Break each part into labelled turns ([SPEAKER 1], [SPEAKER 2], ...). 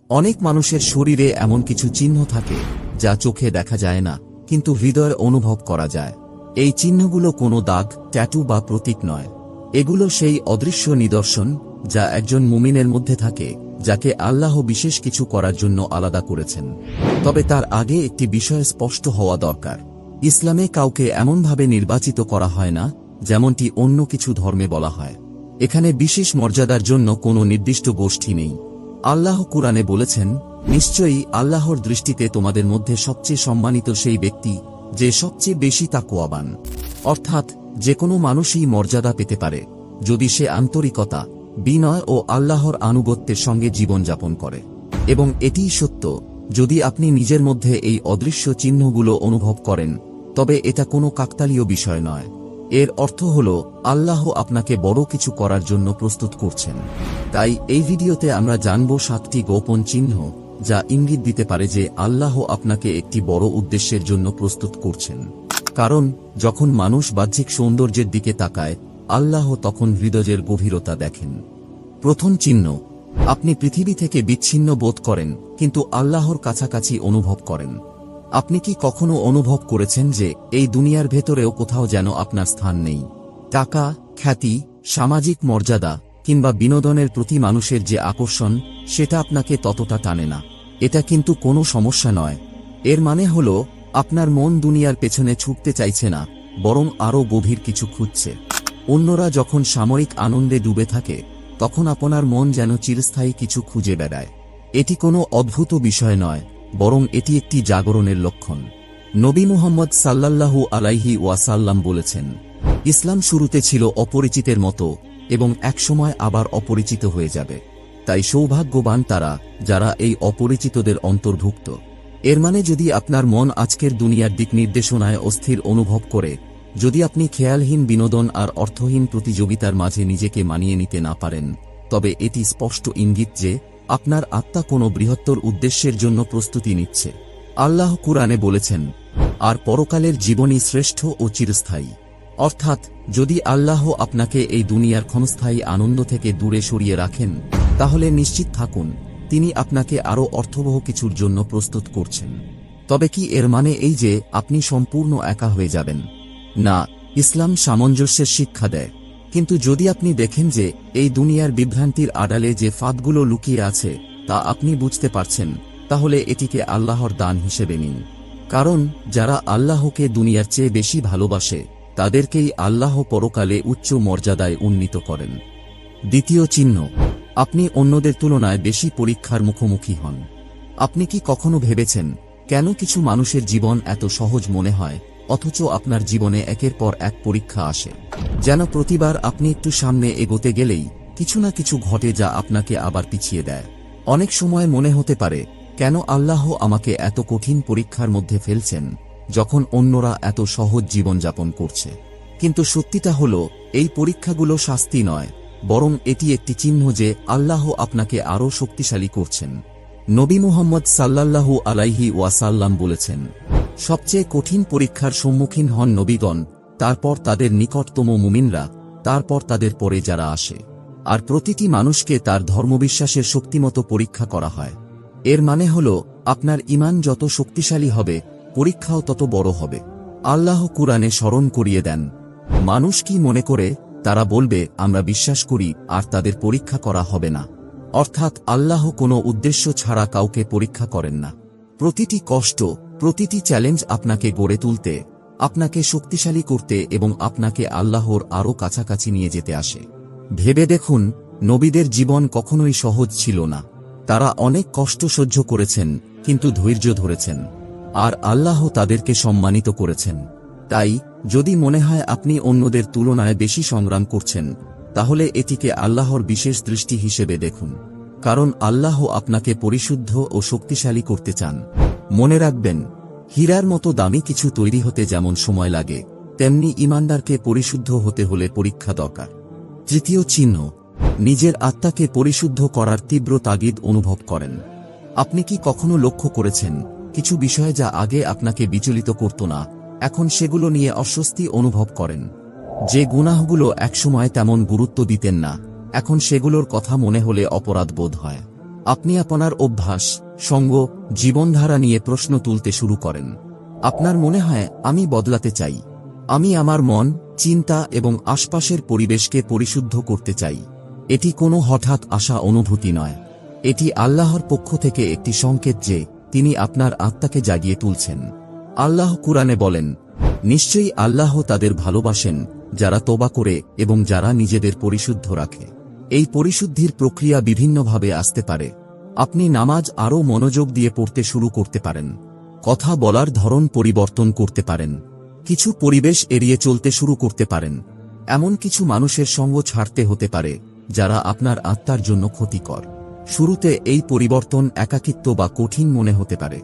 [SPEAKER 1] অনেক মানুষের শরীরে এমন কিছু চিহ্ন থাকে যা চোখে দেখা যায় না, কিন্তু হৃদয়ে অনুভব করা যায়। এই চিহ্নগুলো কোনো দাগ, ট্যাটু বা প্রতীক নয়। এগুলো সেই অদৃশ্য নিদর্শন যা একজন মুমিনের মধ্যে থাকে, যাকে আল্লাহ বিশেষ কিছু করার জন্য আলাদা করেছেন। তবে তার আগে একটি বিষয় স্পষ্ট হওয়া দরকার। ইসলামে কাউকে এমনভাবে নির্বাচিত করা হয় না যেমনটি অন্য কিছু ধর্মে বলা হয়। এখানে বিশেষ মর্যাদার জন্য কোনো নির্দিষ্ট গোষ্ঠী নেই। আল্লাহ কুরআনে বলেছেন, নিশ্চয়ই আল্লাহর দৃষ্টিতে তোমাদের মধ্যে সবচেয়ে সম্মানিত সেই ব্যক্তি যে সবচেয়ে বেশি তাকওয়াবান। অর্থাৎ যে কোনো মানুষই মর্যাদা পেতে পারে যদি সে আন্তরিকতা, বিনয় ও আল্লাহর আনুগত্যের সঙ্গে জীবনযাপন করে। এবং এটিই সত্য, যদি আপনি নিজের মধ্যে এই অদৃশ্য চিহ্নগুলো অনুভব করেন, তবে এটা কোনো কাকতালীয় বিষয় নয়। এর অর্থ হল আল্লাহ আপনাকে বড় কিছু করার জন্য প্রস্তুত করছেন। তাই এই ভিডিওতে আমরা জানব 7টি গোপন চিহ্ন যা ইঙ্গিত দিতে পারে যে আল্লাহ আপনাকে একটি বড় উদ্দেশ্যের জন্য প্রস্তুত করছেন। কারণ যখন মানুষ বাহ্যিক সৌন্দর্যের দিকে তাকায়, আল্লাহ তখন হৃদয়ের গভীরতা দেখেন। প্রথম চিহ্ন, আপনি পৃথিবী থেকে বিচ্ছিন্ন বোধ করেন কিন্তু আল্লাহর কাছাকাছি অনুভব করেন। আপনি কি কখনো অনুভব করেছেন যে এই দুনিয়ার ভেতরেও কোথাও যেন আপনার স্থান নেই? টাকা, খ্যাতি, সামাজিক মর্যাদা কিংবা বিনোদনের প্রতি মানুষের যে আকর্ষণ, সেটা আপনাকে ততটা টানে না। এটা কিন্তু কোনো সমস্যা নয়। এর মানে হল আপনার মন দুনিয়ার পেছনে ছুটতে চাইছে না, বরং আরও গভীর কিছু খুঁজছে। অন্যরা যখন সাময়িক আনন্দে ডুবে থাকে, তখন আপনার মন যেন চিরস্থায়ী কিছু খুঁজে বেড়ায়। এটি কোনো অদ্ভুত বিষয় নয়, বরং এটি একটি জাগরণের লক্ষণ। নবী মুহাম্মদ সাল্লাল্লাহু আলাইহি ওয়াসাল্লাম বলেছেন, ইসলাম শুরুতে ছিল অপরিচিতের মতো এবং একসময় আবার অপরিচিত হয়ে যাবে। তাই সৌভাগ্যবান তারা যারা এই অপরিচিতদের অন্তর্ভুক্ত। এর মানে যদি আপনার মন আজকের দুনিয়ার দিক নির্দেশনায় অস্থির অনুভব করে, যদি আপনি খেয়ালহীন বিনোদন আর অর্থহীন প্রতিযোগিতার মাঝে নিজেকে মানিয়ে নিতে না পারেন, তবে এটি স্পষ্ট ইঙ্গিত যে আপনার আত্মা কোনো বৃহত্তর উদ্দেশ্যের জন্য প্রস্তুতি নিচ্ছে। আল্লাহ কুরআনে বলেছেন, আর পরকালের জীবনই শ্রেষ্ঠ ও চিরস্থায়ী। অর্থাৎ যদি আল্লাহ আপনাকে এই দুনিয়ার ক্ষণস্থায়ী আনন্দ থেকে দূরে সরিয়ে রাখেন, তাহলে নিশ্চিত থাকুন তিনি আপনাকে আরও অর্থবহ কিছুর জন্য প্রস্তুত করছেন। তবে কি এর মানে এই যে আপনি সম্পূর্ণ একা হয়ে যাবেন? না, ইসলাম সামঞ্জস্যের শিক্ষা দেয়। কিন্তু যদি আপনি দেখেন যে এই দুনিয়ার বিভ্রান্তির আড়ালে যে ফাঁদগুলো লুকিয়ে আছে তা আপনি বুঝতে পারছেন, তাহলে এটিকে আল্লাহর দান হিসেবে নিন। কারণ যারা আল্লাহকে দুনিয়ার চেয়ে বেশি ভালোবাসে, তাদেরকেই আল্লাহ পরকালে উচ্চ মর্যাদায় উন্নীত করেন। দ্বিতীয় চিহ্ন, আপনি অন্যদের তুলনায় বেশি পরীক্ষার মুখোমুখি হন। আপনি কি কখনো ভেবেছেন কেন কিছু মানুষের জীবন এত সহজ মনে হয়, অথচ আপনার জীবনে একের পর এক পরীক্ষা আসে? যেন প্রতিবার আপনি একটু সামনে এগোতে গেলেই কিছু না কিছু ঘটে যা আপনাকে আবার পিছিয়ে দেয়। অনেক সময় মনে হতে পারে, কেন আল্লাহ আমাকে এত কঠিন পরীক্ষার মধ্যে ফেলছেন যখন অন্যরা এত সহজ জীবনযাপন করছে? কিন্তু সত্যিটা হলো, এই পরীক্ষাগুলো শাস্তি নয়, বরং এটি একটি চিহ্ন যে আল্লাহ আপনাকে আরও শক্তিশালী করছেন। নবী মুহাম্মদ সাল্লাল্লাহু আলাইহি ওয়াসাল্লাম বলেছেন, সবচেয়ে কঠিন পরীক্ষার সম্মুখীন হন নবীগণ, তারপর তাদের নিকটতম মুমিনরা, তারপর তাদের পরে যারা আসে। আর প্রতিটি মানুষকে তার ধর্মবিশ্বাসের শক্তিমতো পরীক্ষা করা হয়। এর মানে হল আপনার ঈমান যত শক্তিশালী হবে, পরীক্ষাও তত বড় হবে। আল্লাহ কুরআনে স্মরণ করিয়ে দেন, মানুষ কি মনে করে, তারা বলবে আমরা বিশ্বাস করি আর তাদের পরীক্ষা করা হবে না। অর্থাৎ আল্লাহ কোনো উদ্দেশ্য ছাড়া কাউকে পরীক্ষা করেন না। প্রতিটি কষ্ট, প্রতিটি চ্যালেঞ্জ আপনাকে গড়ে তুলতে, আপনাকে শক্তিশালী করতে এবং আপনাকে আল্লাহর আরও কাছাকাছি নিয়ে যেতে আসে। ভেবে দেখুন, নবীদের জীবন কখনোই সহজ ছিল না। তারা অনেক কষ্ট সহ্য করেছেন, কিন্তু ধৈর্য ধরেছেন। আর আল্লাহ তাদেরকে সম্মানিত করেছেন। তাই যদি মনে হয় আপনি অন্যদের তুলনায় বেশি সংগ্রাম করছেন, তাহলে এটিকে আল্লাহর বিশেষ দৃষ্টি হিসেবে দেখুন। কারণ আল্লাহ আপনাকে পরিশুদ্ধ ও শক্তিশালী করতে চান। মনে রাখবেন, হীরার মতো দামি কিছু তৈরি হতে যেমন সময় লাগে, তেমনি ঈমানদারকে পরিশুদ্ধ হতে হলে পরীক্ষা দরকার। তৃতীয় চিহ্ন, নিজের আত্মাকে পরিশুদ্ধ করার তীব্র তাগিদ অনুভব করেন। আপনি কি কখনো লক্ষ্য করেছেন, কিছু বিষয় যা আগে আপনাকে বিচলিত করত না, এখন সেগুলো নিয়ে অস্বস্তি অনুভব করেন? যে গুনাহগুলো একসময় তেমন গুরুত্ব দিতেন না, এখন সেগুলোর কথা মনে হলে অপরাধ বোধ হয়। আপনি আপনার অভ্যাস, সঙ্গ, জীবনধারা নিয়ে প্রশ্ন তুলতে শুরু করেন। আপনার মনে হয় আমি বদলাতে চাই, আমি আমার মন, চিন্তা এবং আশপাশের পরিবেশকে পরিশুদ্ধ করতে চাই। এটি কোনো হঠাৎ আসা অনুভূতি নয়, এটি আল্লাহর পক্ষ থেকে একটি সংকেত যে তিনি আপনার আত্মাকে জাগিয়ে তুলছেন। আল্লাহ কুরআনে বলেন, নিশ্চয়ই আল্লাহ তাদের ভালোবাসেন যারা তওবা করে এবং যারা নিজেদের পরিশুদ্ধ রাখে। এই পরিশুদ্ধির প্রক্রিয়া বিভিন্নভাবে আসতে পারে। আপনি নামাজ আরও মনোযোগ দিয়ে পড়তে শুরু করতে পারেন, কথা বলার ধরন পরিবর্তন করতে পারেন, কিছু পরিবেশ এড়িয়ে চলতে শুরু করতে পারেন, এমন কিছু মানুষের সঙ্গ ছাড়তে হতে পারে যারা আপনার আত্মার জন্য ক্ষতিকর। শুরুতে এই পরিবর্তন একাকিত্ব বা কঠিন মনে হতে পারে,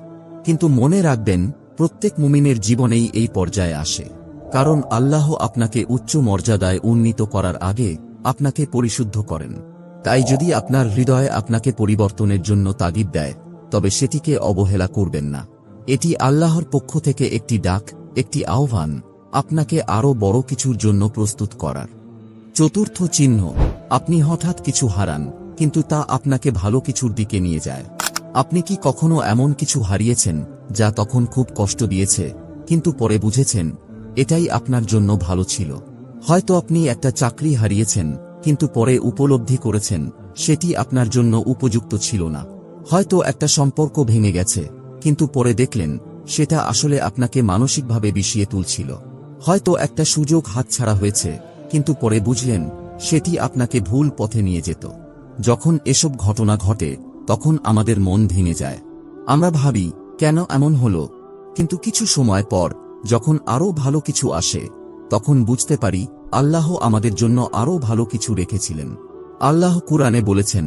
[SPEAKER 1] কিন্তু মনে রাখবেন প্রত্যেক মুমিনের জীবনেই এই পর্যায়ে আসে, কারণ আল্লাহ আপনাকে উচ্চ মর্যাদায় উন্নীত করার আগে আপনাকে পরিশুদ্ধ করেন। তাই যদি আপনার হৃদয়ে আপনাকে পরিবর্তনের জন্য তাগিদ দেয়, তবে সেটিকে অবহেলা করবেন না। এটি আল্লাহর পক্ষ থেকে একটি ডাক, একটি আহ্বান, আপনাকে আরও বড় কিছুর জন্য প্রস্তুত করার। চতুর্থ চিহ্ন, আপনি হঠাৎ কিছু হারান, কিন্তু তা আপনাকে ভালো কিছুর দিকে নিয়ে যায়। আপনি কি কখনো এমন কিছু হারিয়েছেন যা তখন খুব কষ্ট দিয়েছে, কিন্তু পরে বুঝেছেন এটাই আপনার জন্য ভালো ছিল? হয়তো আপনি একটা চাকরি হারিয়েছেন, কিন্তু পরে উপলব্ধি করেছেন সেটি আপনার জন্য উপযুক্ত ছিল না। হয়তো একটা সম্পর্ক ভেঙে গেছে, কিন্তু পরে দেখলেন সেটা আসলে আপনাকে মানসিকভাবে বিষিয়ে তুলছিল। হয়তো একটা সুযোগ হাতছাড়া হয়েছে, কিন্তু পরে বুঝলেন সেটি আপনাকে ভুল পথে নিয়ে যেত। যখন এসব ঘটনা ঘটে তখন আমাদের মন ভেঙে যায়। আমরা ভাবি কেন এমন হলো, কিন্তু কিছু সময় পর যখন আরও ভালো কিছু আসে তখন বুঝতে পারি আল্লাহ আমাদের জন্য আরও ভালো কিছু রেখেছিলেন। আল্লাহ কুরআনে বলেছেন,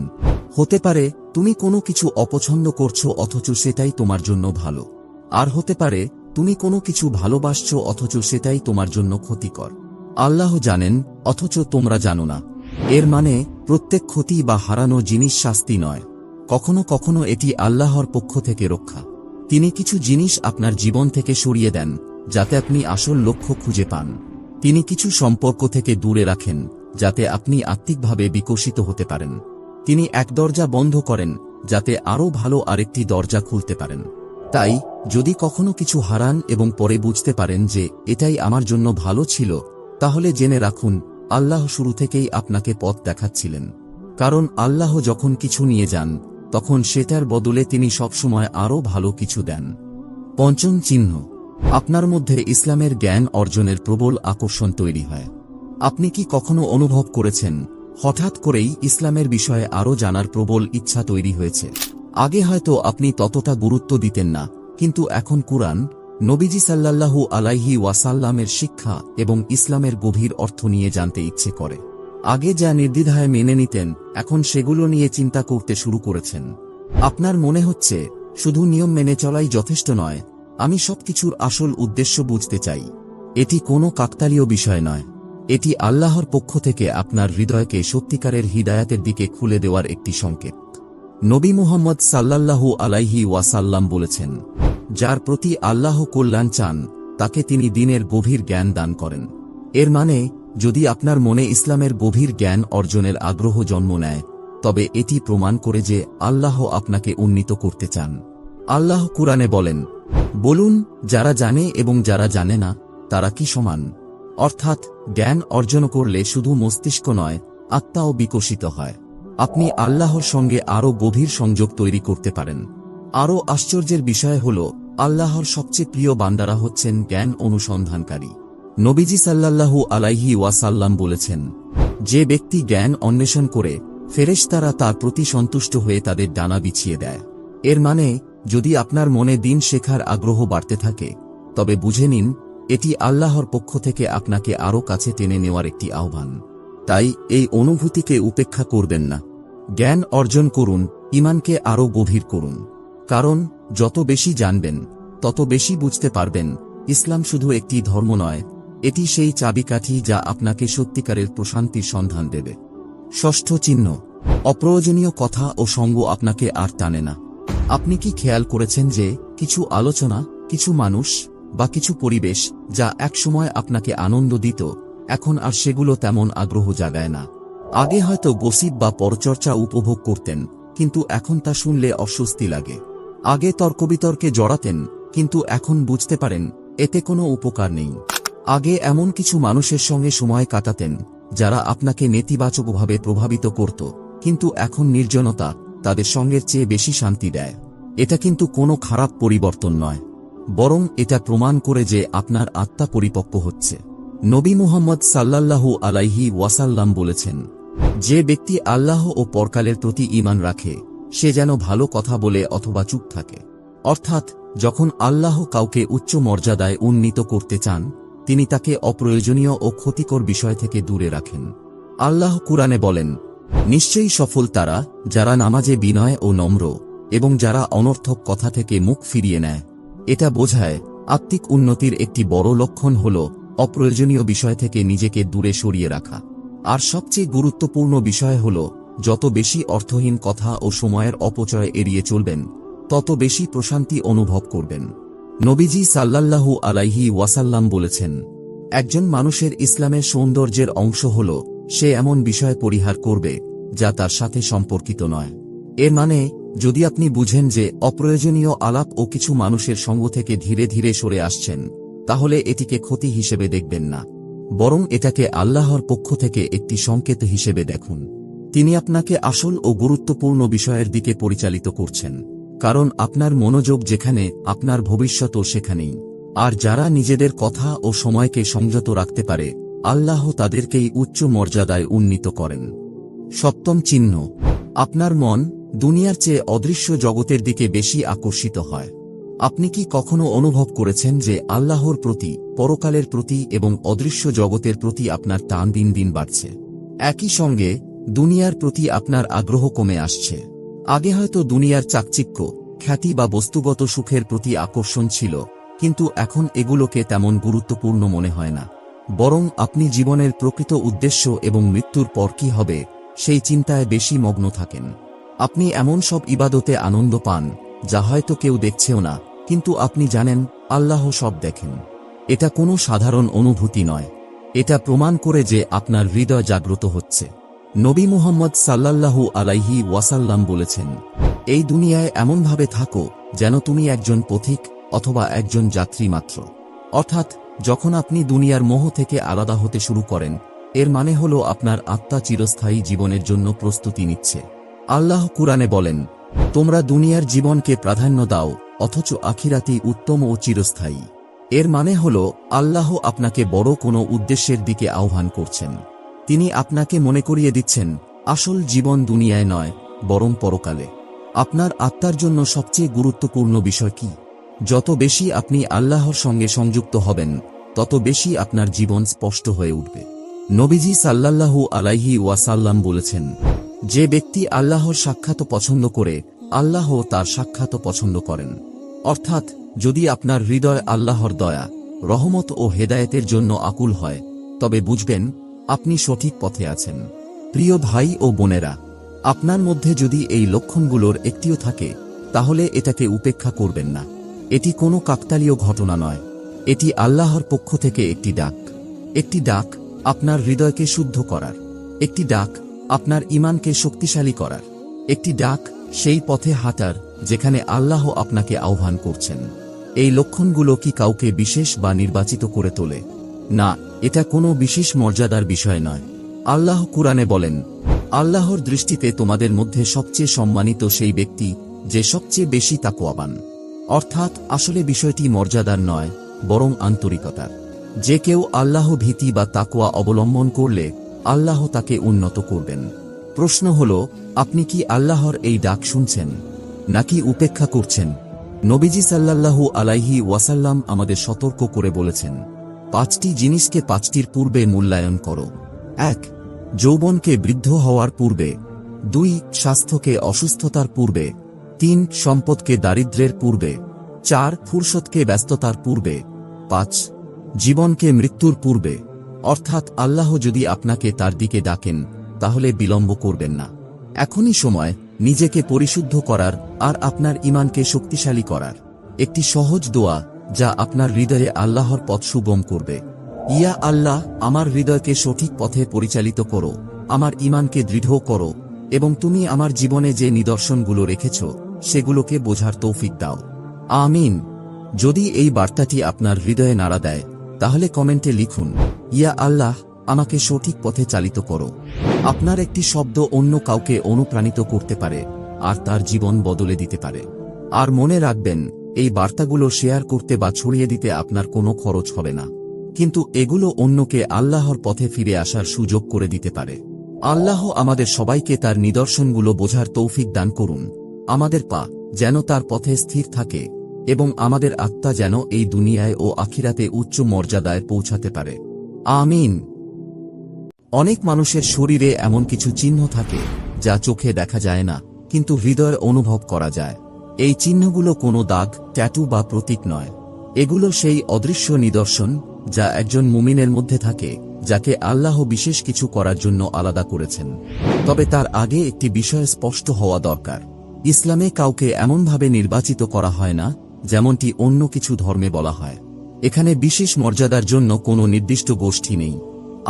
[SPEAKER 1] হতে পারে তুমি কোনো কিছু অপছন্দ করছো অথচ সেটাই তোমার জন্য ভালো, আর হতে পারে তুমি কোনো কিছু ভালোবাসছো অথচ সেটাই তোমার জন্য ক্ষতিকর। আল্লাহ জানেন অথচ তোমরা জানো না। এর মানে প্রত্যেক ক্ষতি বা হারানো জিনিস শাস্তি নয়, কখনো কখনো এটি আল্লাহর পক্ষ থেকে রক্ষা। তিনি কিছু জিনিস আপনার জীবন থেকে সরিয়ে দেন যাতে আপনি আসল লক্ষ্য খুঁজে পান। তিনি কিছু সম্পর্ক থেকে দূরে রাখেন যাতে আপনি আত্মিকভাবে বিকশিত হতে পারেন। তিনি এক দরজা বন্ধ করেন যাতে আরও ভালো আরেকটি দরজা খুলতে পারেন। তাই যদি কখনো কিছু হারান এবং পরে বুঝতে পারেন যে এটাই আমার জন্য ভালো ছিল, তাহলে জেনে রাখুন আল্লাহ শুরু থেকেই আপনাকে পথ দেখাচ্ছিলেন। কারণ আল্লাহ যখন কিছু নিয়ে যান তখন সেটার বদলে তিনি সবসময় আরও ভালো কিছু দেন। পঞ্চম চিহ্ন, আপনার মধ্যে ইসলামের জ্ঞান অর্জনের প্রবল আকর্ষণ তৈরি হয়। আপনি কি কখনো অনুভব করেছেন হঠাৎ করেই ইসলামের বিষয়ে আরও জানার প্রবল ইচ্ছা তৈরি হয়েছে? আগে হয়তো আপনি ততটা গুরুত্ব দিতেন না, কিন্তু এখন কুরআন, নবীজি সাল্লাল্লাহু আলাইহি ওয়াসাল্লামের শিক্ষা এবং ইসলামের গভীর অর্থ নিয়ে জানতে ইচ্ছে করে। আগে যা নির্দ্বিধায় মেনে নিতেন, এখন সেগুলো নিয়ে চিন্তা করতে শুরু করেছেন। আপনার মনে হচ্ছে শুধু নিয়ম মেনে চলাই যথেষ্ট নয়, আমি সবকিছুর আসল উদ্দেশ্য বুঝতে চাই। এটি কোনো কাকতালীয় বিষয় নয়, এটি আল্লাহর পক্ষ থেকে আপনার হৃদয়কে সত্যিকারের হিদায়াতের দিকে খুলে দেওয়ার একটি সংকেত। নবী মুহাম্মদ সাল্লাল্লাহু আলাইহি ওয়াসাল্লাম বলেছেন, যার প্রতি আল্লাহ কল্যাণ চান তাকে তিনি দ্বীনের গভীর জ্ঞান দান করেন। এর মানে যদি আপনার মনে ইসলামের গভীর জ্ঞান অর্জনের আগ্রহ জন্ম নেয়, তবে এটি প্রমাণ করে যে আল্লাহ আপনাকে উন্নীত করতে চান। আল্লাহ কুরআনে বলেন, বলুন যারা জানে এবং যারা জানে না তারা কি সমান? অর্থাৎ জ্ঞান অর্জন করলে শুধু মস্তিষ্ক নয়, আত্মাও বিকশিত হয়। আপনি আল্লাহর সঙ্গে আরও গভীর সংযোগ তৈরি করতে পারেন। আরও আশ্চর্যের বিষয় হল, আল্লাহর সবচেয়ে প্রিয় বান্দারা হচ্ছেন জ্ঞান অনুসন্ধানকারী। নবীজি সাল্লাল্লাহু আলাইহি ওয়াসাল্লাম বলেছেন, যে ব্যক্তি জ্ঞান অন্বেষণ করে, ফেরেশতারা তার প্রতি সন্তুষ্ট হয়ে তাদের ডানা বিছিয়ে দেয়। এর মানে যদি আপনার মনে দিন শেখার আগ্রহ বাড়তে থাকে, তবে বুঝে নিন এটি আল্লাহর পক্ষ থেকে আপনাকে আরও কাছে টেনে নেওয়ার একটি আহ্বান। তাই এই অনুভূতিকে উপেক্ষা করবেন না। জ্ঞান অর্জন করুন, ঈমানকে আরও গভীর করুন। কারণ যত বেশি জানবেন তত বেশি বুঝতে পারবেন ইসলাম শুধু একটি ধর্ম নয়, এটি সেই চাবিকাঠি যা আপনাকে সত্যিকারের প্রশান্তির সন্ধান দেবে। ষষ্ঠ চিহ্ন, অপ্রয়োজনীয় কথা ও সঙ্গ আপনাকে আর টানে না। আপনি কি খেয়াল করেছেন যে কিছু আলোচনা, কিছু মানুষ বা কিছু পরিবেশ যা একসময় আপনাকে আনন্দ দিত, এখন আর সেগুলো তেমন আগ্রহ জাগায় না? আগে হয়তো গসিপ বা পরচর্চা উপভোগ করতেন, কিন্তু এখন তা শুনলে অস্বস্তি লাগে। আগে তর্কবিতর্কে জড়াতেন, কিন্তু এখন বুঝতে পারেন এতে কোনো উপকার নেই। আগে এমন কিছু মানুষের সঙ্গে সময় কাটাতেন যারা আপনাকে নেতিবাচকভাবে প্রভাবিত করত, কিন্তু এখন নির্জনতা তাদের সঙ্গের চেয়ে বেশি শান্তি দেয়। এটা কিন্তু কোনো খারাপ পরিবর্তন নয়, বরং এটা প্রমাণ করে যে আপনার আত্মা পরিপক্ব হচ্ছে। নবী মুহাম্মদ সাল্লাল্লাহু আলাইহি ওয়াসাল্লাম বলেছেন, যে ব্যক্তি আল্লাহ ও পরকালের প্রতি ঈমান রাখে সে যেন ভালো কথা বলে অথবা চুপ থাকে। অর্থাৎ যখন আল্লাহ কাউকে উচ্চ মর্যাদায় উন্নীত করতে চান, তিনি তাকে অপ্রয়োজনীয় ও ক্ষতিকর বিষয় থেকে দূরে রাখেন। আল্লাহ কুরআনে বলেন, নিশ্চয়ই সফল তারা যারা নামাজে বিনয় ও নম্র এবং যারা অনর্থক কথা থেকে মুখ ফিরিয়ে নেয়। এটা বোঝায় আত্মিক উন্নতির একটি বড় লক্ষণ হল অপ্রয়োজনীয় বিষয় থেকে নিজেকে দূরে সরিয়ে রাখা। আর সবচেয়ে গুরুত্বপূর্ণ বিষয় হল যত বেশি অর্থহীন কথা ও সময়ের অপচয় এড়িয়ে চলবেন, তত বেশি প্রশান্তি অনুভব করবেন। নবীজি সাল্লাল্লাহু আলাইহি ওয়াসাল্লাম বলেছেন, একজন মানুষের ইসলামের সৌন্দর্যের অংশ হল সে এমন বিষয় পরিহার করবে যা তার সাথে সম্পর্কিত নয়। এর মানে যদি আপনি বুঝেন যে অপ্রয়োজনীয় আলাপ ও কিছু মানুষের সঙ্গ থেকে ধীরে ধীরে সরে আসছেন, তাহলে এটিকে ক্ষতি হিসেবে দেখবেন না, বরং এটাকে আল্লাহর পক্ষ থেকে একটি সংকেত হিসেবে দেখুন। তিনি আপনাকে আসল ও গুরুত্বপূর্ণ বিষয়ের দিকে পরিচালিত করছেন, কারণ আপনার মনোযোগ যেখানে আপনার ভবিষ্যৎও সেখানেই। আর যারা নিজেদের কথা ও সময়কে সংযত রাখতে পারে, আল্লাহ তাদেরকেই উচ্চ মর্যাদায় উন্নীত করেন। সপ্তম চিহ্ন, আপনার মন দুনিয়ার চেয়ে অদৃশ্য জগতের দিকে বেশি আকর্ষিত হয়। আপনি কি কখনো অনুভব করেছেন যে আল্লাহর প্রতি, পরকালের প্রতি এবং অদৃশ্য জগতের প্রতি আপনার টান দিন দিন বাড়ছে? একই সঙ্গে দুনিয়ার প্রতি আপনার আগ্রহ কমে আসছে। আগে হয়তো দুনিয়ার চাকচিক্য, খ্যাতি বা বস্তুগত সুখের প্রতি আকর্ষণ ছিল, কিন্তু এখন এগুলোকে তেমন গুরুত্বপূর্ণ মনে হয় না, বরং আপনি জীবনের প্রকৃত উদ্দেশ্য এবং মৃত্যুর পর কি হবে সেই চিন্তায় বেশি মগ্ন থাকেন। আপনি এমন সব ইবাদতে আনন্দ পান যা হয়তো কেউ দেখছেও না, কিন্তু আপনি জানেন আল্লাহ সব দেখেন। এটা কোনো সাধারণ অনুভূতি নয়, এটা প্রমাণ করে যে আপনার হৃদয় জাগ্রত হচ্ছে। নবী মুহাম্মদ সাল্লাল্লাহু আলাইহি ওয়াসাল্লাম বলেছেন, এই দুনিয়ায় এমনভাবে থাকো যেন তুমি একজন পথিক অথবা একজন যাত্রী মাত্র। অর্থাৎ যখন আপনি দুনিয়ার মোহ থেকে আলাদা হতে শুরু করেন, এর মানে হল আপনার আত্মা চিরস্থায়ী জীবনের জন্য প্রস্তুতি নিচ্ছে। আল্লাহ কুরআনে বলেন, তোমরা দুনিয়ার জীবনকে প্রাধান্য দাও অথচ আখিরাতই উত্তম ও চিরস্থায়ী। এর মানে হল আল্লাহ আপনাকে বড় কোনো উদ্দেশ্যের দিকে আহ্বান করছেন। তিনি আপনাকে মনে করিয়ে দিচ্ছেন আসল জীবন দুনিয়ায় নয়, বরং পরকালে। আপনার আত্মার জন্য সবচেয়ে গুরুত্বপূর্ণ বিষয় কি? যত বেশি আপনি আল্লাহর সঙ্গে সংযুক্ত হবেন, তত বেশি আপনার জীবন স্পষ্ট হয়ে উঠবে। নবীজি সাল্লাল্লাহু আলাইহি ওয়াসাল্লাম বলেছেন, যে ব্যক্তি আল্লাহর সাক্ষাৎ পছন্দ করে, আল্লাহ তার সাক্ষাৎ পছন্দ করেন। অর্থাৎ যদি আপনার হৃদয় আল্লাহর দয়া, রহমত ও হেদায়েতের জন্য আকুল হয়, তবে বুঝবেন আপনি সঠিক পথে আছেন। প্রিয় ভাই ও বোনেরা, আপনার মধ্যে যদি এই লক্ষণগুলোর একটিও থাকে, তাহলে এটাকে উপেক্ষা করবেন না। এটি কোনো কাকতালীয় ঘটনা নয়, এটি আল্লাহর পক্ষ থেকে একটি ডাক। একটি ডাক আপনার হৃদয়কে শুদ্ধ করার, একটি ডাক আপনার ঈমানকে শক্তিশালী করার, একটি ডাক সেই পথে হাঁটার যেখানে আল্লাহ আপনাকে আহ্বান করছেন। এই লক্ষণগুলো কি কাউকে বিশেষ বা নির্বাচিত করে তোলে? না, এটা কোনো বিশেষ মর্যাদার বিষয় নয়। আল্লাহ কুরআনে বলেন, আল্লাহর দৃষ্টিতে তোমাদের মধ্যে সবচেয়ে সম্মানিত সেই ব্যক্তি যে সবচেয়ে বেশি তাকওয়াবান। অর্থাৎ আসলে বিষয়টি মর্যাদার নয়, বরং আন্তরিকতার। যে কেউ আল্লাহ ভীতি বা তাকওয়া অবলম্বন করলে আল্লাহ তাকে উন্নত করবেন। প্রশ্ন হল, আপনি কি আল্লাহর এই ডাক শুনছেন নাকি উপেক্ষা করছেন? নবীজি সাল্লাল্লাহু আলাইহি ওয়াসাল্লাম আমাদের সতর্ক করে বলেছেন, 5টি জিনিসকে 5টির পূর্বে মূল্যায়ন করো। 1. যৌবনকে বৃদ্ধ হওয়ার পূর্বে। 2. স্বাস্থ্যকে অসুস্থতার পূর্বে। 3. সম্পদকে দারিদ্র্যের পূর্বে। 4. ফুরসতকে ব্যস্ততার পূর্বে। 5. জীবনকে মৃত্যুর পূর্বে। অর্থাৎ আল্লাহ যদি আপনাকে তার দিকে ডাকেন, তাহলে বিলম্ব করবেন না। এখনই সময় নিজেকে পরিশুদ্ধ করার আর আপনার ঈমানকে শক্তিশালী করার। একটি সহজ দোয়া যা আপনার হৃদয়ে আল্লাহর পথ সুগম করবে। ইয়া আল্লাহ, আমার হৃদয়কে সঠিক পথে পরিচালিত করো, আমার ঈমানকে দৃঢ় করো এবং তুমি আমার জীবনে যে নিদর্শনগুলো রেখেছ সেগুলোকে বোঝার তৌফিক দাও। আমিন। যদি এই বার্তাটি আপনার হৃদয়ে নাড়া দেয় তাহলে কমেন্টে লিখুন, ইয়া আল্লাহ, আমাকে সঠিক পথে চালিত করো। আপনার একটি শব্দ অন্য কাউকে অনুপ্রাণিত করতে পারে আর তার জীবন বদলে দিতে পারে। আর মনে রাখবেন, এই বার্তাগুলো শেয়ার করতে বা ছড়িয়ে দিতে আপনার কোনো খরচ হবে না, কিন্তু এগুলো অন্যকে আল্লাহর পথে ফিরে আসার সুযোগ করে দিতে পারে। আল্লাহ আমাদের সবাইকে তার নিদর্শনগুলো বোঝার তৌফিক দান করুন। আমাদের পা যেন তার পথে স্থির থাকে এবং আমাদের আত্মা যেন এই দুনিয়ায় ও আখিরাতে উচ্চ মর্যাদায় পৌঁছাতে পারে। আমিন। অনেক মানুষের শরীরে এমন কিছু চিহ্ন থাকে যা চোখে দেখা যায় না, কিন্তু হৃদয়ে অনুভব করা যায়। এই চিহ্নগুলো কোনো দাগ, ট্যাটু বা প্রতীক নয়। এগুলো সেই অদৃশ্য নিদর্শন যা একজন মুমিনের মধ্যে থাকে, যাকে আল্লাহ বিশেষ কিছু করার জন্য আলাদা করেছেন। তবে তার আগে একটি বিষয় স্পষ্ট হওয়া দরকার। ইসলামে কাউকে এমনভাবে নির্বাচিত করা হয় না যেমনটি অন্য কিছু ধর্মে বলা হয়। এখানে বিশেষ মর্যাদার জন্য কোনো নির্দিষ্ট গোষ্ঠী নেই।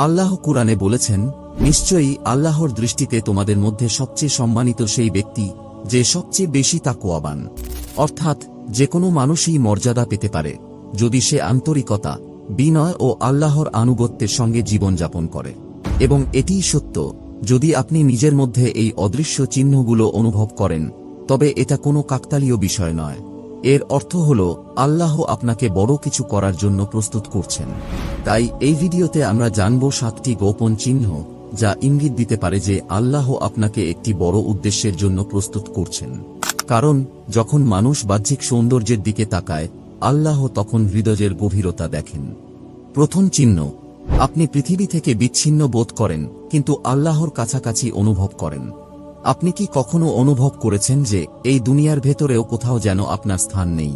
[SPEAKER 1] আল্লাহ কুরআনে বলেছেন, নিশ্চয়ই আল্লাহর দৃষ্টিতে তোমাদের মধ্যে সবচেয়ে সম্মানিত সেই ব্যক্তি যে সবচেয়ে বেশি তাকওয়াবান। অর্থাৎ যে কোনো মানুষই মর্যাদা পেতে পারে যদি সে আন্তরিকতা, বিনয় ও আল্লাহর আনুগত্যের সঙ্গে জীবনযাপন করে। এবং এটিই সত্য, যদি আপনি নিজের মধ্যে এই অদৃশ্য চিহ্নগুলো অনুভব করেন তবে এটা কোনো কাকতালীয় বিষয় নয়। এর অর্থ হল আল্লাহ আপনাকে বড় কিছু করার জন্য প্রস্তুত করছেন। তাই এই ভিডিওতে আমরা জানব 7টি গোপন চিহ্ন যা ইঙ্গিত দিতে পারে যে আল্লাহ আপনাকে একটি বড় উদ্দেশ্যের জন্য প্রস্তুত করছেন। কারণ যখন মানুষ বাহ্যিক সৌন্দর্যের দিকে তাকায়, আল্লাহ তখন হৃদয়ের গভীরতা দেখেন। প্রথম চিহ্ন, আপনি পৃথিবী থেকে বিচ্ছিন্ন বোধ করেন কিন্তু আল্লাহর কাছাকাছি অনুভব করেন। আপনি কি কখনো অনুভব করেছেন যে এই দুনিয়ার ভেতরেও কোথাও যেন আপনার স্থান নেই?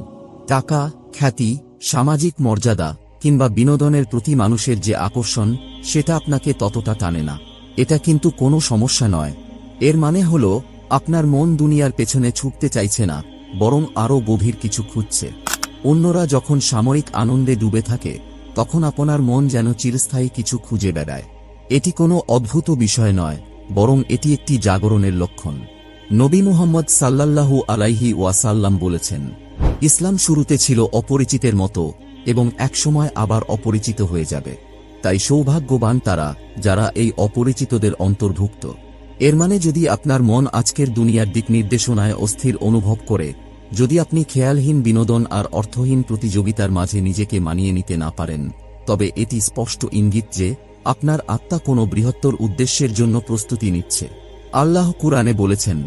[SPEAKER 1] টাকা, খ্যাতি, সামাজিক মর্যাদা কিংবা বিনোদনের প্রতি মানুষের যে আকর্ষণ, সেটা আপনাকে ততটা টানে না। এটা কিন্তু কোনো সমস্যা নয়। এর মানে হল আপনার মন দুনিয়ার পেছনে ছুটতে চাইছে না, বরং আরও গভীর কিছু খুঁজছে। অন্যরা যখন সাময়িক আনন্দে ডুবে থাকে তখন আপনার মন যেন চিরস্থায়ী কিছু খুঁজে বেড়ায়। এটি কোনো অদ্ভুত বিষয় নয়, বরং এটি একটি জাগরণের লক্ষণ। নবী মুহাম্মদ সাল্লাল্লাহু আলাইহি ওয়াসাল্লাম বলেছেন, ইসলাম শুরুতে ছিল অপরিচিতের মতো এবং একসময় আবার অপরিচিত হয়ে যাবে। তাই সৌভাগ্যবান তারা যারা এই অপরিচিতদের অন্তর্ভুক্ত। এর মানে যদি আপনার মন আজকের দুনিয়ার দিক নির্দেশনায় অস্থির অনুভব করে, যদি আপনি খেয়ালহীন বিনোদন আর অর্থহীন প্রতিযোগিতার মাঝে নিজেকে মানিয়ে নিতে না পারেন, তবে এটি স্পষ্ট ইঙ্গিত যে আপনার আত্মা কোনো বৃহত্তর উদ্দেশ্যের জন্য প্রস্তুতি নিচ্ছে। আল্লাহ কুরআনে বলেছেন,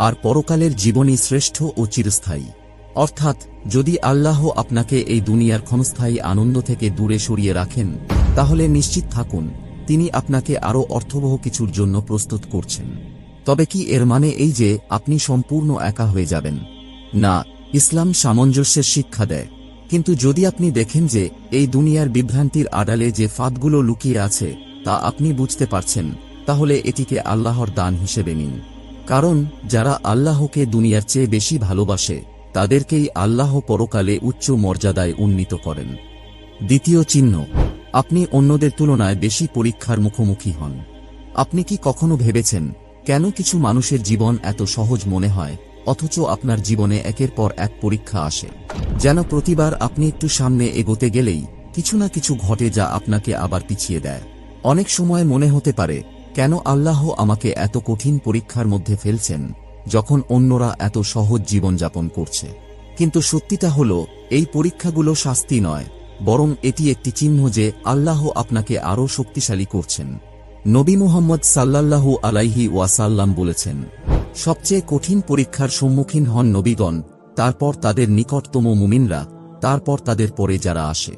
[SPEAKER 1] আর পরকালের জীবনই শ্রেষ্ঠ ও চিরস্থায়ী। অর্থাৎ যদি আল্লাহ আপনাকে এই দুনিয়ার ক্ষণস্থায়ী আনন্দ থেকে দূরে সরিয়ে রাখেন, তাহলে নিশ্চিত থাকুন তিনি আপনাকে আরও অর্থবহ কিছুর জন্য প্রস্তুত করছেন। তবে কি এর মানে এই যে আপনি সম্পূর্ণ একা হয়ে যাবেন? না, ইসলাম সামঞ্জস্যের শিক্ষা দেয়। কিন্তু যদি আপনি দেখেন যে এই দুনিয়ার বিভ্রান্তির আড়ালে যে ফাঁদগুলো লুকিয়ে আছে তা আপনি বুঝতে পারছেন, তাহলে এটিকে আল্লাহর দান হিসেবে নিন। কারণ যারা আল্লাহকে দুনিয়ার চেয়ে বেশি ভালোবাসে তাদেরকেই আল্লাহ পরকালে উচ্চ মর্যাদায় উন্নীত করেন। দ্বিতীয় চিহ্ন, আপনি অন্যদের তুলনায় বেশি পরীক্ষার মুখোমুখি হন। আপনি কি কখনো ভেবেছেন কেন কিছু মানুষের জীবন এত সহজ মনে হয়, অথচ আপনার জীবনে একের পর এক পরীক্ষা আসে? যেন প্রতিবার আপনি একটু সামনে এগোতে গেলেই কিছু না কিছু ঘটে যা আপনাকে আবার পিছিয়ে দেয়। অনেক সময় মনে হতে পারে, কেন আল্লাহ আমাকে এত কঠিন পরীক্ষার মধ্যে ফেলছেন যখন অন্যরা এত সহজ জীবনযাপন করছে? কিন্তু সত্যিটা হল, এই পরীক্ষাগুলো শাস্তি নয়, বরং এটি একটি চিহ্ন যে আল্লাহ আপনাকে আরও শক্তিশালী করছেন। নবী মুহাম্মদ সাল্লাল্লাহু আলাইহি ওয়াসাল্লাম বলেছেন, সবচেয়ে কঠিন পরীক্ষার সম্মুখীন হন নবীগণ, তারপর তাদের নিকটতম মুমিনরা, তারপর তাদের পরে যারা আসে।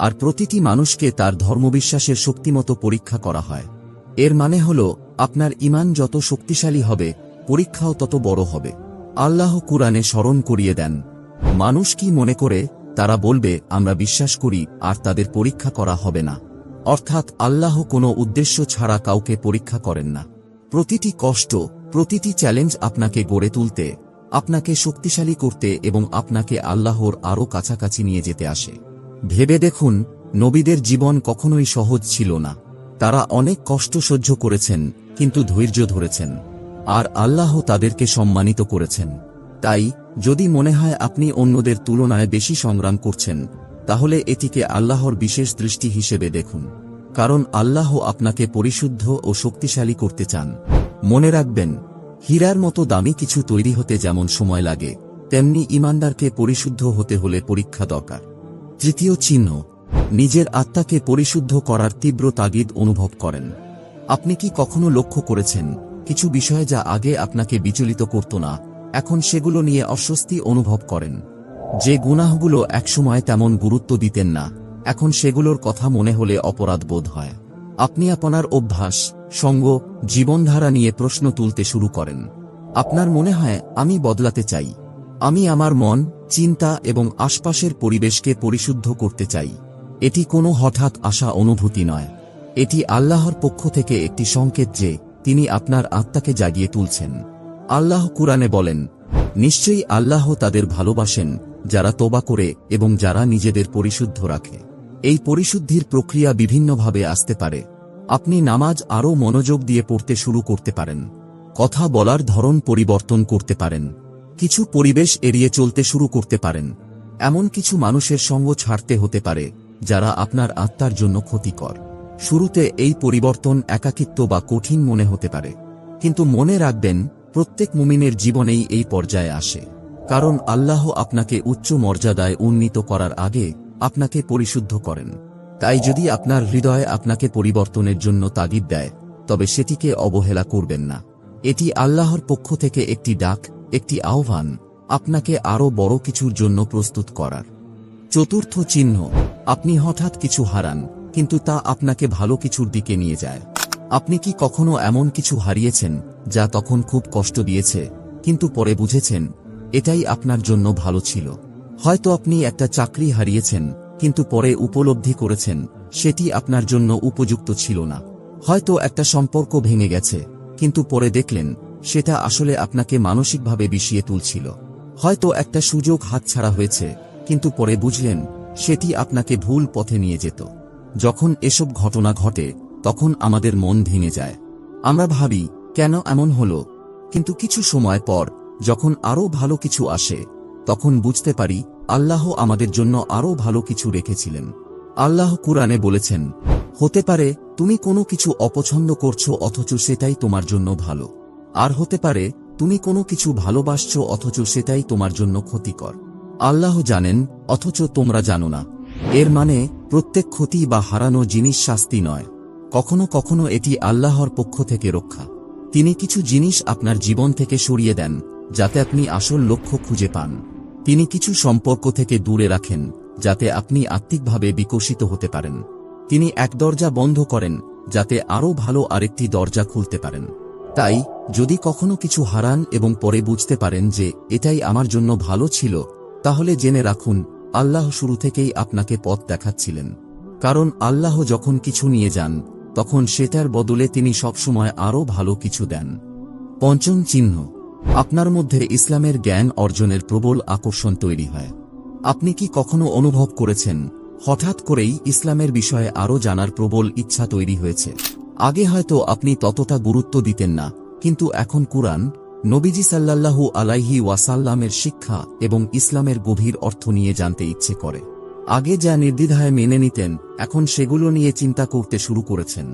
[SPEAKER 1] আর প্রতিটি মানুষকে তার ধর্মবিশ্বাসের শক্তিমতো পরীক্ষা করা হয়। এর মানে হল আপনার ঈমান যত শক্তিশালী হবে, পরীক্ষাও তত বড় হবে। আল্লাহ কুরআনে স্মরণ করিয়ে দেন, মানুষ কি মনে করে তারা বলবে আমরা বিশ্বাস করি আর তাদের পরীক্ষা করা হবে না। অর্থাৎ আল্লাহ কোনো উদ্দেশ্য ছাড়া কাউকে পরীক্ষা করেন না। প্রতিটি কষ্ট, প্রতিটি চ্যালেঞ্জ আপনাকে গড়ে তুলতে, আপনাকে শক্তিশালী করতে এবং আপনাকে আল্লাহর আরও কাছাকাছি নিয়ে যেতে আসে। ভেবে দেখুন, নবীদের জীবন কখনোই সহজ ছিল না। তারা অনেক কষ্ট সহ্য করেছেন, কিন্তু ধৈর্য ধরেছেন। আর আল্লাহ তাদেরকে সম্মানিত করেছেন। তাই যদি মনে হয় আপনি অন্যদের তুলনায় বেশি সংগ্রাম করছেন, তাহলে এটিকে আল্লাহর বিশেষ দৃষ্টি হিসেবে দেখুন, কারণ আল্লাহ আপনাকে পরিশুদ্ধ ও শক্তিশালী করতে চান। মনে রাখবেন, হীরার মতো দামি কিছু তৈরি হতে যেমন সময় লাগে, তেমনি ঈমানদারকে পরিশুদ্ধ হতে হলে পরীক্ষা দরকার। তৃতীয় চিহ্ন, নিজের আত্মাকে পরিশুদ্ধ করার তীব্র তাগিদ অনুভব করেন। আপনি কি কখনো লক্ষ্য করেছেন, কিছু বিষয় যা আগে আপনাকে বিচলিত করত না, এখন সেগুলো নিয়ে অস্বস্তি অনুভব করেন? যে গুনাহগুলো একসময় তেমন গুরুত্ব দিতেন না, এখন সেগুলোর কথা মনে হলে অপরাধ বোধ হয়। আপনি আপনার অভ্যাস, সঙ্গ, জীবনধারা নিয়ে প্রশ্ন তুলতে শুরু করেন। আপনার মনে হয়, আমি বদলাতে চাই, আমি আমার মন, চিন্তা এবং আশপাশের পরিবেশকে পরিশুদ্ধ করতে চাই। এটি কোনো হঠাৎ আসা অনুভূতি নয়, এটি আল্লাহর পক্ষ থেকে একটি সংকেত যে তিনি আপনার আত্মাকে জাগিয়ে তুলছেন। আল্লাহ কুরআনে বলেন, নিশ্চয়ই আল্লাহ তাদের ভালোবাসেন যারা তওবা করে এবং যারা নিজেদের পরিশুদ্ধ রাখে। এই পরিশুদ্ধির প্রক্রিয়া বিভিন্নভাবে আসতে পারে। আপনি নামাজ আরও মনোযোগ দিয়ে পড়তে শুরু করতে পারেন, কথা বলার ধরন পরিবর্তন করতে পারেন, কিছু পরিবেশ এড়িয়ে চলতে শুরু করতে পারেন, এমন কিছু মানুষের সঙ্গ ছাড়তে হতে পারে যারা আপনার আত্মার জন্য ক্ষতিকর। শুরুতে এই পরিবর্তন একাকিত্ব বা কঠিন মনে হতে পারে, কিন্তু মনে রাখবেন, প্রত্যেক মুমিনের জীবনেই এই পর্যায়ে আসে, কারণ আল্লাহ আপনাকে উচ্চ মর্যাদায় উন্নীত করার আগে আপনাকে পরিশুদ্ধ করেন। তাই যদি আপনার হৃদয় আপনাকে পরিবর্তনের জন্য তাগিদ দেয়, তবে সেটিকে অবহেলা করবেন না। এটি আল্লাহর পক্ষ থেকে একটি ডাক, একটি আহ্বান, আপনাকে আরও বড় কিছুর জন্য প্রস্তুত করার। চতুর্থ চিহ্ন, আপনি হঠাৎ কিছু হারান, কিন্তু তা আপনাকে ভালো কিছুর দিকে নিয়ে যায়। আপনি কি কখনো এমন কিছু হারিয়েছেন যা তখন খুব কষ্ট দিয়েছে, কিন্তু পরে বুঝেছেন এটাই আপনার জন্য ভালো ছিল? হয়তো আপনি একটা চাকরি হারিয়েছেন, কিন্তু পরে উপলব্ধি করেছেন সেটি আপনার জন্য উপযুক্ত ছিল না। হয়তো একটা সম্পর্ক ভেঙে গেছে, কিন্তু পরে দেখলেন সেটা আসলে আপনাকে মানসিকভাবে বিষিয়ে তুলছিল। হয়তো একটা সুযোগ হাতছাড়া হয়েছে, কিন্তু পরে বুঝলেন সেটি আপনাকে ভুল পথে নিয়ে যেত। যখন এসব ঘটনা ঘটে, তখন আমাদের মন ভেঙে যায়। আমরা ভাবি, কেন এমন হলো? কিন্তু কিছু সময় পর যখন আরও ভালো কিছু আসে, তখন বুঝতে পারি আল্লাহ আমাদের জন্য আরও ভালো কিছু রেখেছিলেন। আল্লাহ কুরআনে বলেছেন, হতে পারে তুমি কোনো কিছু অপছন্দ করছো অথচ সেটাই তোমার জন্য ভালো, আর হতে পারে তুমি কোনো কিছু ভালোবাসছো অথচ সেটাই তোমার জন্য ক্ষতিকর। আল্লাহ জানেন, অথচ তোমরা জানো না। এর মানে প্রত্যেক ক্ষতি বা হারানো জিনিস শাস্তি নয়, কখনো কখনো এটি আল্লাহর পক্ষ থেকে রক্ষা। তিনি কিছু জিনিস আপনার জীবন থেকে সরিয়ে দেন যাতে আপনি আসল লক্ষ্য খুঁজে পান। তিনি কিছু সম্পর্ক থেকে দূরে রাখেন যাতে আপনি আত্মিকভাবে বিকশিত হতে পারেন। তিনি এক দরজা বন্ধ করেন যাতে আরও ভালো আরেকটি দরজা খুলতে পারেন। তাই যদি কখনো কিছু হারান এবং পরে বুঝতে পারেন যে এটাই আমার জন্য ভালো ছিল, তাহলে জেনে রাখুন আল্লাহ শুরু থেকেই আপনাকে পথ দেখাচ্ছিলেন। কারণ আল্লাহ যখন কিছু নিয়ে যান, তখন সেটার বদলে তিনি সবসময় আরও ভালো কিছু দেন। পঞ্চম চিহ্ন, আপনার মধ্যে ইসলামের জ্ঞান অর্জনের প্রবল আকর্ষণ তৈরি হয়। আপনি কি কখনো অনুভব করেছেন হঠাৎ করেই ইসলামের বিষয়ে আরও জানার প্রবল ইচ্ছা তৈরি হয়েছে? আগে হয়তো আপনি ততটা গুরুত্ব দিতেন না, কিন্তু এখন কুরআন, নবীজি সাল্লাল্লাহু আলাইহি ওয়াসাল্লামের শিক্ষা এবং ইসলামের গভীর অর্থ নিয়ে জানতে ইচ্ছে করে। আগে যা নির্দ্বিধায় মেনে নিতেন, এখন সেগুলো নিয়ে চিন্তা করতে শুরু করেছেন।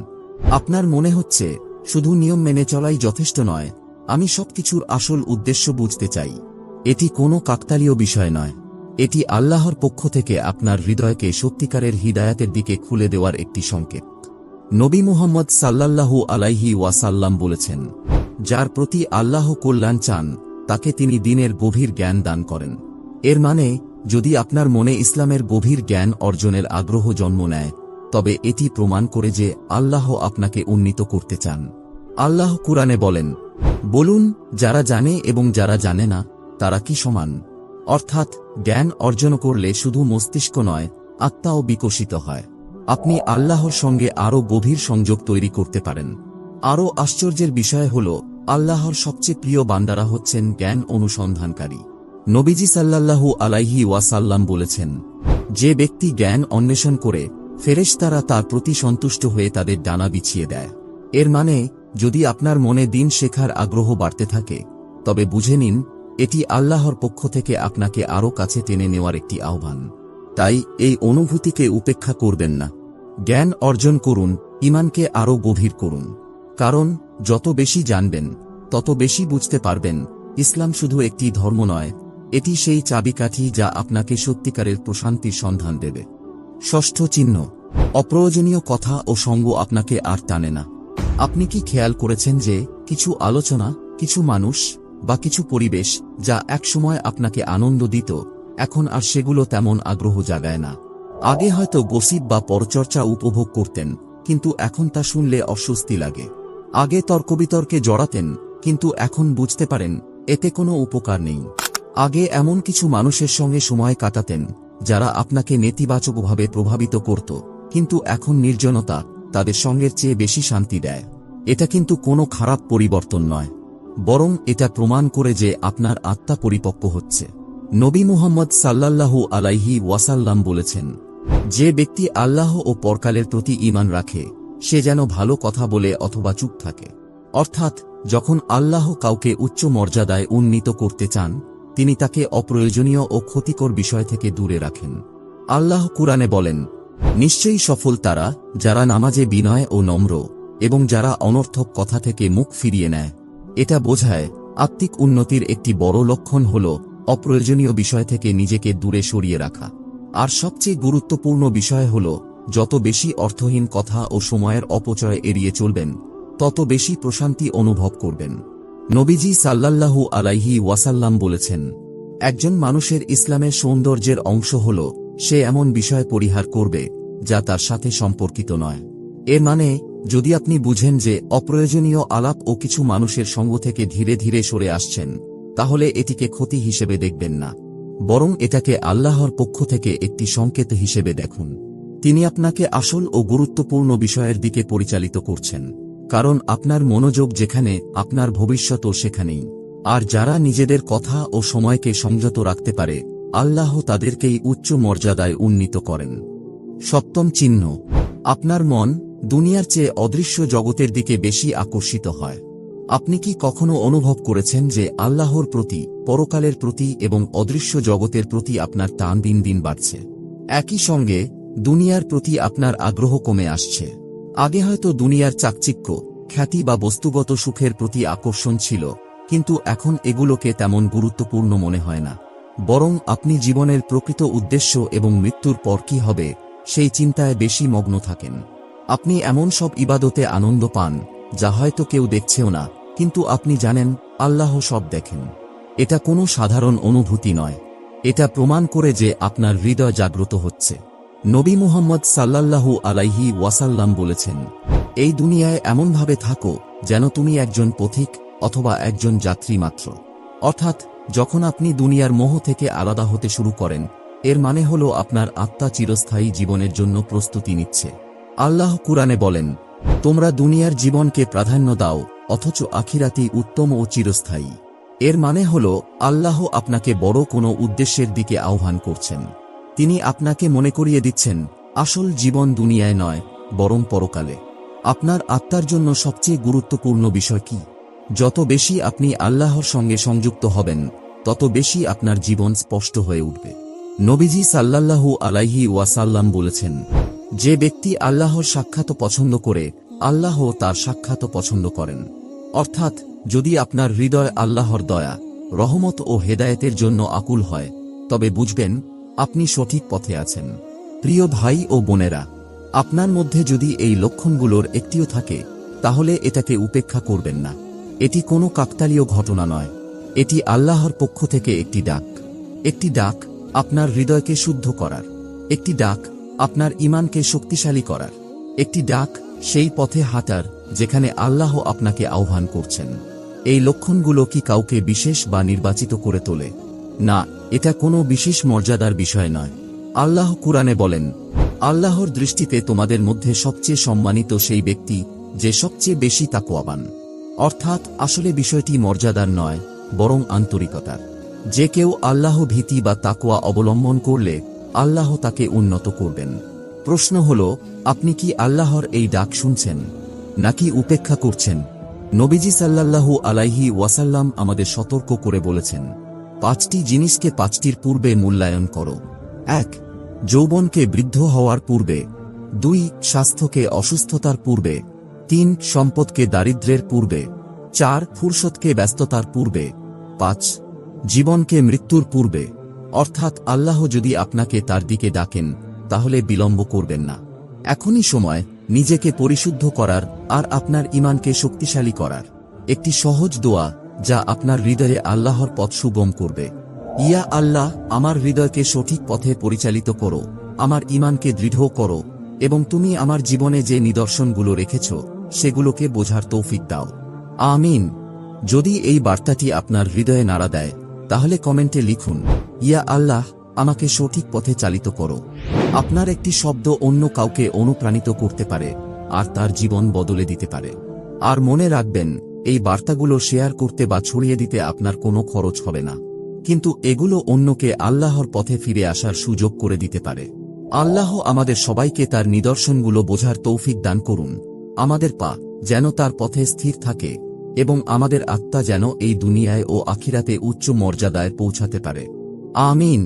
[SPEAKER 1] আপনার মনে হচ্ছে শুধু নিয়ম মেনে চলাই যথেষ্ট নয়, আমি সবকিছুর আসল উদ্দেশ্য বুঝতে চাই। এটি কোনো কাকতালীয় বিষয় নয়, এটি আল্লাহর পক্ষ থেকে আপনার হৃদয়কে সত্যিকারের হিদায়াতের দিকে খুলে দেওয়ার একটি সংকেত। নবী মুহাম্মদ সাল্লাল্লাহু আলাইহি ওয়াসাল্লাম বলেছেন, যার প্রতি আল্লাহ কল্যাণ চান তাকে তিনি দ্বীনের গভীর জ্ঞান দান করেন। এর মানে যদি আপনার মনে ইসলামের গভীর জ্ঞান অর্জনের আগ্রহ জন্ম নেয়, তবে এটি প্রমাণ করে যে আল্লাহ আপনাকে উন্নীত করতে চান। আল্লাহ কুরআনে বলেন, বলুন, যারা জানে এবং যারা জানে না তারা কি সমান? অর্থাৎ জ্ঞান অর্জন করলে শুধু মস্তিষ্ক নয়, আত্মাও বিকশিত হয়। আপনি আল্লাহর সঙ্গে আরও গভীর সংযোগ তৈরি করতে পারেন। আরও আশ্চর্যের বিষয় হল, আল্লাহর সবচেয়ে প্রিয় বান্দারা হচ্ছেন জ্ঞান অনুসন্ধানকারী। নবীজি সাল্লাল্লাহু আলাইহি ওয়াসাল্লাম বলেছেন, যে ব্যক্তি জ্ঞান অন্বেষণ করে, ফেরেশতারা তার প্রতি সন্তুষ্ট হয়ে তাদের ডানা বিছিয়ে দেয়। এর মানে যদি আপনার মনে দিন শেখার আগ্রহ বাড়তে থাকে, তবে বুঝে নিন এটি আল্লাহর পক্ষ থেকে আপনাকে আরও কাছে টেনে নেওয়ার একটি আহ্বান। তাই এই অনুভূতিকে উপেক্ষা করবেন না। জ্ঞান অর্জন করুন, ঈমানকে আরও গভীর করুন। কারণ যত বেশি জানবেন, তত বেশি বুঝতে পারবেন ইসলাম শুধু একটি ধর্ম নয়, এটি সেই চাবিকাঠি যা আপনাকে সত্যিকারের প্রশান্তির সন্ধান দেবে। ষষ্ঠ চিহ্ন, অপ্রয়োজনীয় কথা ও সঙ্গ আপনাকে আর টানে না। আপনি কি খেয়াল করেছেন যে কিছু আলোচনা, কিছু মানুষ বা কিছু পরিবেশ যা একসময় আপনাকে আনন্দ দিত, এখন আর সেগুলো তেমন আগ্রহ জাগায় না? আগে হয়তো গসিপ বা পরচর্চা উপভোগ করতেন, কিন্তু এখন তা শুনলে অস্বস্তি লাগে। আগে তর্কবিতর্কে জড়াতেন, কিন্তু এখন বুঝতে পারেন এতে কোনো উপকার নেই। আগে এমন কিছু মানুষের সঙ্গে সময় কাটাতেন যারা আপনাকে নেতিবাচকভাবে প্রভাবিত করত, কিন্তু এখন নির্জনতা তাদের সঙ্গের চেয়ে বেশি শান্তি দেয়। এটা কিন্তু কোনো খারাপ পরিবর্তন নয়, বরং এটা প্রমাণ করে যে আপনার আত্মা পরিপক্ব হচ্ছে। নবী মুহাম্মদ সাল্লাল্লাহু আলাইহি ওয়াসাল্লাম বলেছেন, যে ব্যক্তি আল্লাহ ও পরকালের প্রতি ঈমান রাখে সে যেন ভালো কথা বলে অথবা চুপ থাকে। অর্থাৎ যখন আল্লাহ কাউকে উচ্চ মর্যাদায় উন্নীত করতে চান, তিনি তাকে অপ্রয়োজনীয় ও ক্ষতিকর বিষয় থেকে দূরে রাখেন। আল্লাহ কুরআনে বলেন, নিশ্চয়ই সফল তারা যারা নামাজে বিনয় ও নম্র এবং যারা অনর্থক কথা থেকে মুখ ফিরিয়ে নেয়। এটা বোঝায় আত্মিক উন্নতির একটি বড় লক্ষণ হল অপ্রয়োজনীয় বিষয় থেকে নিজেকে দূরে সরিয়ে রাখা। আর সবচেয়ে গুরুত্বপূর্ণ বিষয় হল যত বেশি অর্থহীন কথা ও সময়ের অপচয় এড়িয়ে চলবেন, তত বেশি প্রশান্তি অনুভব করবেন। নবীজি সাল্লাল্লাহু আলাইহি ওয়াসাল্লাম বলেছেন, একজন মানুষের ইসলামের সৌন্দর্যের অংশ হল সে এমন বিষয় পরিহার করবে যা তার সাথে সম্পর্কিত নয়। এর মানে যদি আপনি বুঝেন যে অপ্রয়োজনীয় আলাপ ও কিছু মানুষের সঙ্গ থেকে ধীরে ধীরে সরে আসছেন, তাহলে এটিকে ক্ষতি হিসেবে দেখবেন না, বরং এটাকে আল্লাহর পক্ষ থেকে একটি সংকেত হিসেবে দেখুন। তিনি আপনাকে আসল ও গুরুত্বপূর্ণ বিষয়ের দিকে পরিচালিত করছেন। কারণ আপনার মনোযোগ যেখানে, আপনার ভবিষ্যৎও সেখানেই। আর যারা নিজেদের কথা ও সময়কে সংযত রাখতে পারে, আল্লাহ তাদেরকেই উচ্চ মর্যাদায় উন্নীত করেন। সপ্তম চিহ্ন, আপনার মন দুনিয়ার চেয়ে অদৃশ্য জগতের দিকে বেশি আকর্ষিত হয়। আপনি কি কখনো অনুভব করেছেন যে আল্লাহর প্রতি, পরকালের প্রতি এবং অদৃশ্য জগতের প্রতি আপনার টান দিন দিন বাড়ছে? একই সঙ্গে দুনিয়ার প্রতি আপনার আগ্রহ কমে আসছে। আগে হয়তো দুনিয়ার চাকচিক্য, খ্যাতি বা বস্তুগত সুখের প্রতি আকর্ষণ ছিল, কিন্তু এখন এগুলোকে তেমন গুরুত্বপূর্ণ মনে হয় না। বরং আপনি জীবনের প্রকৃত উদ্দেশ্য এবং মৃত্যুর পর কি হবে সেই চিন্তায় বেশি মগ্ন থাকেন। আপনি এমন সব ইবাদতে আনন্দ পান যা হয়তো কেউ দেখছেও না, কিন্তু আপনি জানেন আল্লাহ সব দেখেন। এটা কোনো সাধারণ অনুভূতি নয়, এটা প্রমাণ করে যে আপনার হৃদয় জাগ্রত হচ্ছে। নবী মুহাম্মদ সাল্লাল্লাহু আলাইহি ওয়াসাল্লাম বলেছেন, এই দুনিয়ায় এমনভাবে থাকো যেন তুমি একজন পথিক অথবা একজন যাত্রী মাত্র। অর্থাৎ যখন আপনি দুনিয়ার মোহ থেকে আলাদা হতে শুরু করেন, এর মানে হল আপনার আত্মা চিরস্থায়ী জীবনের জন্য প্রস্তুতি নিচ্ছে। আল্লাহ কুরআনে বলেন, তোমরা দুনিয়ার জীবনকে প্রাধান্য দাও, অথচ আখিরাতই উত্তম ও চিরস্থায়ী। এর মানে হল আল্লাহ আপনাকে বড় কোনো উদ্দেশ্যের দিকে আহ্বান করছেন। তিনি আপনাকে মনে করিয়ে দিচ্ছেন আসল জীবন দুনিয়ায় নয়, বরং পরকালে। আপনার আত্মার জন্য সবচেয়ে গুরুত্বপূর্ণ বিষয় কি? যত বেশি আপনি আল্লাহর সঙ্গে সংযুক্ত হবেন, তত বেশি আপনার জীবন স্পষ্ট হয়ে উঠবে। নবীজি সাল্লাল্লাহু আলাইহি ওয়াসাল্লাম বলেছেন, যে ব্যক্তি আল্লাহর সাক্ষাৎ পছন্দ করে, আল্লাহ তার সাক্ষাৎ পছন্দ করেন। অর্থাৎ যদি আপনার হৃদয় আল্লাহর দয়া, রহমত ও হেদায়েতের জন্য আকুল হয়, তবে বুঝবেন আপনি সঠিক পথে আছেন। প্রিয় ভাই ও বোনেরা, আপনার মধ্যে যদি এই লক্ষণগুলোর একটিও থাকে, তাহলে এটাকে উপেক্ষা করবেন না। এটি কোনো কাকতালীয় ঘটনা নয়, এটি আল্লাহর পক্ষ থেকে একটি ডাক। একটি ডাক আপনার হৃদয়কে শুদ্ধ করার, একটি ডাক আপনার ঈমানকে শক্তিশালী করার, একটি ডাক সেই পথে হাঁটার যেখানে আল্লাহ আপনাকে আহ্বান করছেন। এই লক্ষণগুলো কি কাউকে বিশেষ বা নির্বাচিত করে তোলে? না, এটা কোনো বিশেষ মর্যাদার বিষয় নয়। আল্লাহ কুরআনে বলেন, আল্লাহর দৃষ্টিতে তোমাদের মধ্যে সবচেয়ে সম্মানিত সেই ব্যক্তি যে সবচেয়ে বেশি তাকওয়াবান। অর্থাৎ আসলে বিষয়টি মর্যাদার নয়, বরং আন্তরিকতার। যে কেউ আল্লাহ ভীতি বা তাকওয়া অবলম্বন করলে আল্লাহ তাকে উন্নত করবেন। প্রশ্ন হল, আপনি কি আল্লাহর এই ডাক শুনছেন, নাকি উপেক্ষা করছেন? নবীজি সাল্লাল্লাহু আলাইহি ওয়াসাল্লাম আমাদের সতর্ক করে বলেছেন, 5টি জিনিসকে 5টির পূর্বে মূল্যায়ন করো। 1. যৌবনকে বৃদ্ধ হওয়ার পূর্বে। 2. স্বাস্থ্যকে অসুস্থতার পূর্বে। 3. সম্পদকে দারিদ্র্যের পূর্বে। 4. ফুরসতকে ব্যস্ততার পূর্বে। 5. জীবনকে মৃত্যুর পূর্বে। অর্থাৎ আল্লাহ যদি আপনাকে তার দিকে ডাকেন, তাহলে বিলম্ব করবেন না। এখনই সময় নিজেকে পরিশুদ্ধ করার আর আপনার ঈমানকে শক্তিশালী করার। একটি সহজ দোয়া যা আপনার হৃদয়ে আল্লাহর পথ সুগম করবে। ইয়া আল্লাহ, আমার হৃদয়কে সঠিক পথে পরিচালিত করো, আমার ঈমানকে দৃঢ় করো, এবং তুমি আমার জীবনে যে নিদর্শনগুলো রেখেছ সেগুলোকে বোঝার তৌফিক দাও। আমিন। যদি এই বার্তাটি আপনার হৃদয়ে নাড়া দেয়, তাহলে কমেন্টে লিখুন, ইয়া আল্লাহ, আমাকে সঠিক পথে চালিত করো। আপনার একটি শব্দ অন্য কাউকে অনুপ্রাণিত করতে পারে আর তার জীবন বদলে দিতে পারে। আর মনে রাখবেন, এই বার্তাগুলো শেয়ার করতে বা ছড়িয়ে দিতে আপনার কোনো খরচ হবে না, কিন্তু এগুলো অন্যকে আল্লাহর পথে ফিরে আসার সুযোগ করে দিতে পারে। আল্লাহ আমাদের সবাইকে তার নিদর্শনগুলো বোঝার তৌফিক দান করুন। আমাদের পা যেন তার পথে স্থির থাকে এবং আমাদের আত্মা যেন এই দুনিয়ায় ও আখিরাতে উচ্চ মর্যাদায় পৌঁছাতে পারে। আমিন।